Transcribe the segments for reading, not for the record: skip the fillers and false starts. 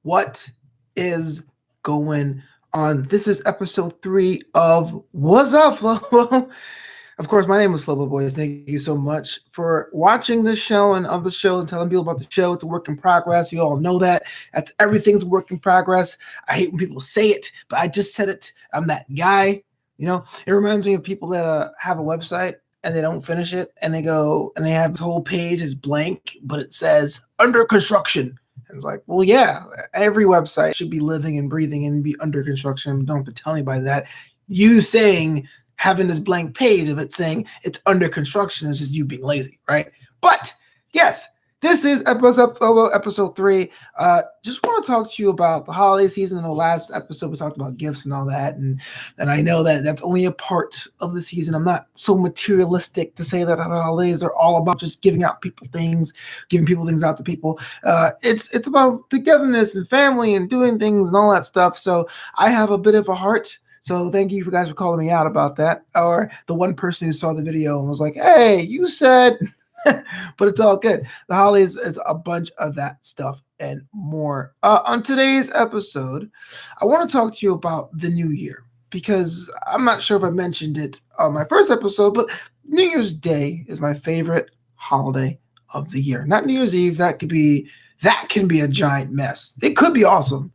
What is going on? This is episode 3 of Wassup, Flobo. Of course, my name is Flobo Boys. Thank you so much for watching this show and other shows and telling people about the show. It's a work in progress. You all know that. Everything's a work in progress. I hate when people say it, but I just said it. I'm that guy. It reminds me of people that have a website and they don't finish it, and they go and they have this whole page is blank, but it says under construction. And it's like, well, yeah, every website should be living and breathing and be under construction. Don't have to tell anybody that. You saying having this blank page of it saying it's under construction is just you being lazy, right? But yes, this is episode 3. Just want to talk to you about the holiday season. In the last episode, we talked about gifts and all that, and I know that that's only a part of the season. I'm not so materialistic to say that the holidays are all about just giving people things out to people. It's about togetherness and family and doing things and all that stuff. So I have a bit of a heart. So thank you guys for calling me out about that. Or the one person who saw the video and was like, hey, you said... but it's all good. The holidays is a bunch of that stuff and more. On today's episode, I want to talk to you about the new year, because I'm not sure if I mentioned it on my first episode, but New Year's Day is my favorite holiday of the year. Not New Year's Eve. That can be a giant mess. It could be awesome.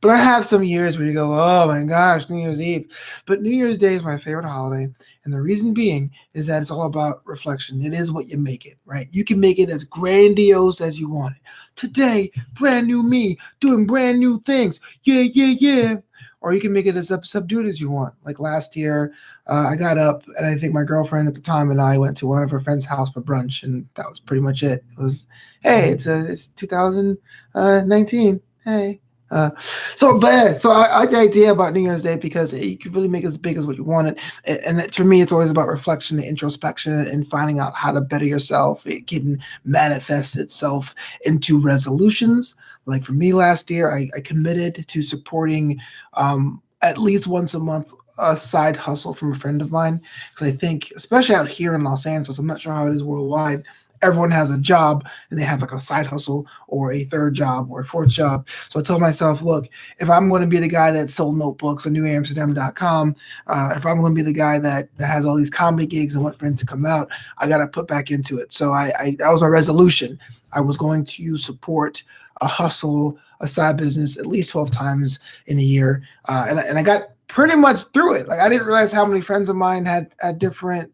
But I have some years where you go, oh my gosh, New Year's Eve. But New Year's Day is my favorite holiday. And the reason being is that it's all about reflection. It is what you make it, right? You can make it as grandiose as you want it. Today, brand new me, doing brand new things. Yeah, yeah, yeah. Or you can make it as subdued as you want. Like last year, I got up, and I think my girlfriend at the time and I went to one of her friend's house for brunch, and that was pretty much it. It was, hey, it's 2019. Hey. So I like the idea about New Year's Day because you can really make it as big as what you want it. And for me, it's always about reflection, the introspection, and finding out how to better yourself. It can manifest itself into resolutions. Like for me last year, I committed to supporting at least once a month a side hustle from a friend of mine. Because I think, especially out here in Los Angeles, I'm not sure how it is worldwide, everyone has a job and they have like a side hustle or a third job or a fourth job. So I told myself, look, if I'm going to be the guy that sold notebooks on newamsterdam.com, if I'm going to be the guy that has all these comedy gigs and want friends to come out, I got to put back into it. So I that was my resolution. I was going to support a hustle, a side business at least 12 times in a year. And I got pretty much through it. Like I didn't realize how many friends of mine had different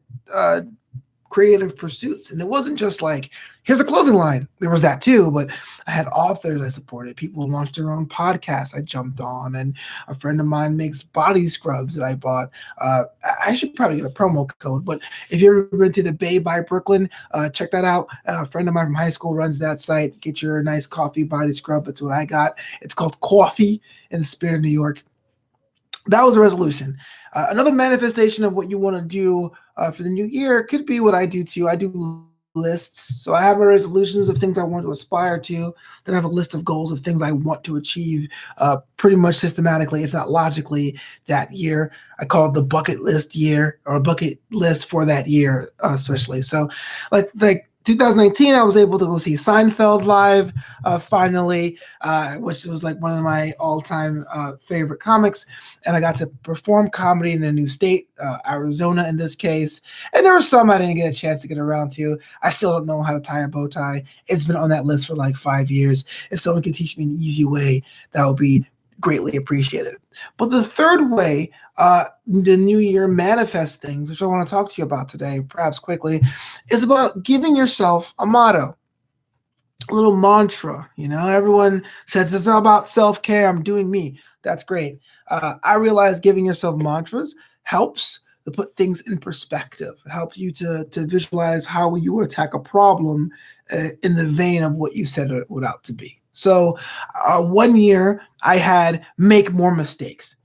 creative pursuits. And it wasn't just like, here's a clothing line. There was that too, but I had authors I supported. People launched their own podcasts I jumped on, and a friend of mine makes body scrubs that I bought. I should probably get a promo code, but if you've ever been to the Bay by Brooklyn, check that out. A friend of mine from high school runs that site. Get your nice coffee body scrub. That's what I got. It's called Coffee in the Spirit of New York. That was a resolution. Another manifestation of what you want to do for the new year could be what I do too. I do lists. So I have my resolutions of things I want to aspire to. Then I have a list of goals of things I want to achieve pretty much systematically, if not logically, that year. I call it the bucket list year, or a bucket list for that year, especially. So like 2019, I was able to go see Seinfeld live, finally, which was like one of my all-time favorite comics. And I got to perform comedy in a new state, Arizona in this case. And there were some I didn't get a chance to get around to. I still don't know how to tie a bow tie. It's been on that list for like 5 years. If someone can teach me an easy way, that would be greatly appreciated. But the third way the new year manifests things, which I want to talk to you about today, perhaps quickly, is about giving yourself a motto, a little mantra. Everyone says it's all about self-care. I'm doing me. That's great. I realize giving yourself mantras helps to put things in perspective. It helps you to visualize how you attack a problem in the vein of what you set it out to be. So 1 year I had make more mistakes.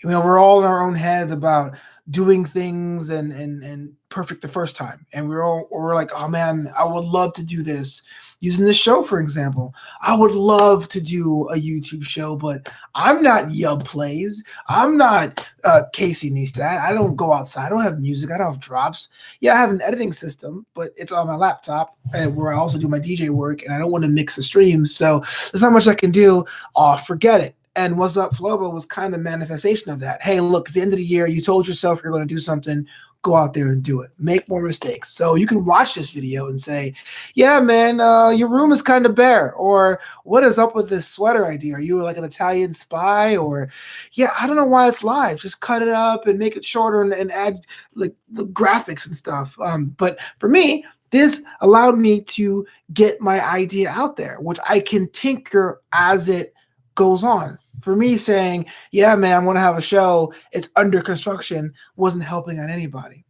We're all in our own heads about doing things and perfect the first time. And we're like, oh man, I would love to do this. Using this show, for example, I would love to do a YouTube show, but I'm not Yub Plays. I'm not Casey Neistat. I don't go outside. I don't have music. I don't have drops. Yeah, I have an editing system, but it's on my laptop, and where I also do my DJ work, and I don't want to mix the streams. So there's not much I can do. Oh, forget it. And Wassup Flobo was kind of the manifestation of that. Hey, look, it's the end of the year. You told yourself you're going to do something. Go out there and do it. Make more mistakes. So you can watch this video and say, yeah, man, your room is kind of bare. Or what is up with this sweater idea? Are you like an Italian spy? Or, yeah, I don't know why it's live. Just cut it up and make it shorter and add like the graphics and stuff. But for me, this allowed me to get my idea out there, which I can tinker as it goes on. For me, saying, yeah, man, I want to have a show, it's under construction, wasn't helping on anybody.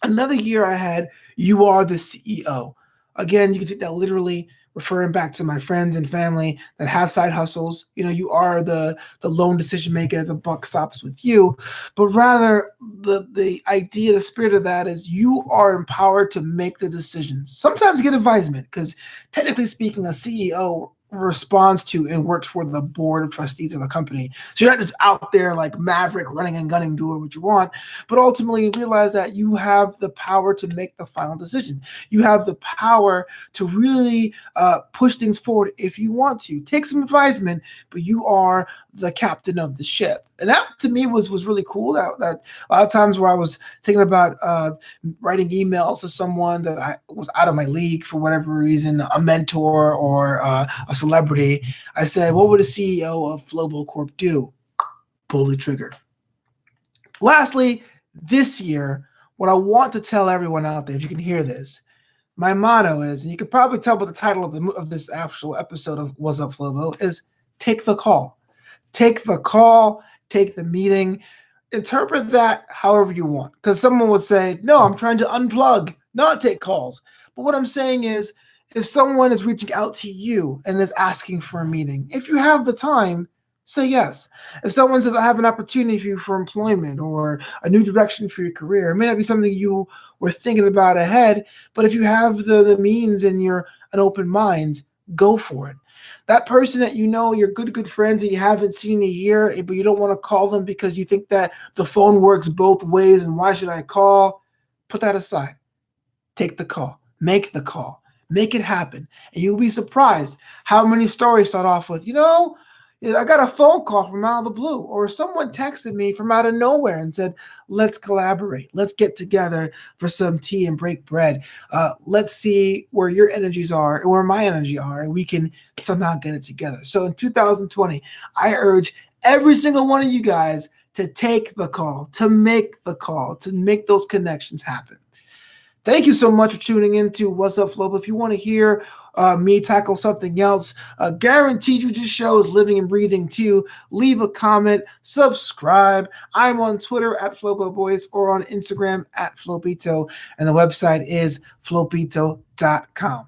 Another year I had, you are the CEO. Again, you can take that literally, referring back to my friends and family that have side hustles. You know, you are the lone decision maker, the buck stops with you. But rather, the idea, the spirit of that is you are empowered to make the decisions. Sometimes get advisement, because technically speaking, a CEO responds to and works for the board of trustees of a company. So you're not just out there like maverick running and gunning, doing what you want, but ultimately you realize that you have the power to make the final decision. You have the power to really push things forward if you want to. Take some advisement, but you are the captain of the ship. And that to me was really cool. That a lot of times where I was thinking about writing emails to someone that I was out of my league for whatever reason, a mentor or a celebrity, I said, what would a CEO of Flobo Corp do? Pull the trigger. Lastly, this year, what I want to tell everyone out there, if you can hear this, my motto is, and you can probably tell by the title of this actual episode of Wassup Flobo, is take the call. Take the call, take the meeting, interpret that however you want. Because someone would say, no, I'm trying to unplug, not take calls. But what I'm saying is, if someone is reaching out to you and is asking for a meeting, if you have the time, say yes. If someone says, I have an opportunity for you for employment or a new direction for your career, it may not be something you were thinking about ahead, but if you have the means and you're an open mind, go for it. That person that you know, you're good friends that you haven't seen in a year, but you don't want to call them because you think that the phone works both ways and why should I call? Put that aside. Take the call. Make the call. Make it happen. And you'll be surprised how many stories start off with, I got a phone call from out of the blue, or someone texted me from out of nowhere and said, let's collaborate. Let's get together for some tea and break bread. Let's see where your energies are and where my energy are, and we can somehow get it together. So in 2020, I urge every single one of you guys to take the call, to make those connections happen. Thank you so much for tuning in to Wassup Flobo. If you want to hear me tackle something else, guaranteed you this show is living and breathing too. Leave a comment, subscribe. I'm on Twitter at Flobo Boys or on Instagram at Flobito, and the website is flobito.com.